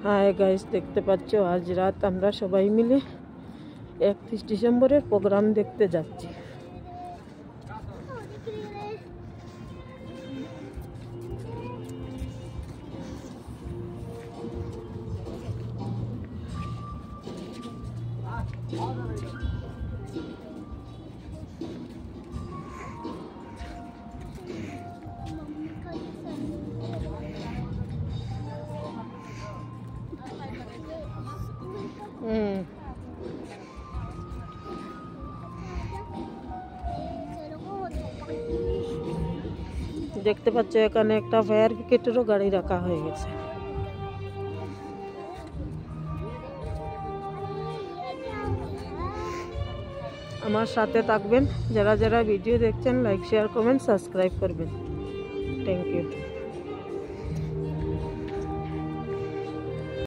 Hi guys, দেখতে পাচ্ছ আজ রাত আমরা সবাই মিলে 31 ডিসেম্বরের প্রোগ্রাম দেখতে যাচ্ছি। দেখতে পাচ্ছ এখানে একটা ফায়ার ব্রিগেডেরও গাড়ি রাখা হয়ে গেছে। আমার সাথে থাকবেন, যারা যারা ভিডিও দেখছেন লাইক শেয়ার কমেন্ট সাবস্ক্রাইব করবেন। Thank you.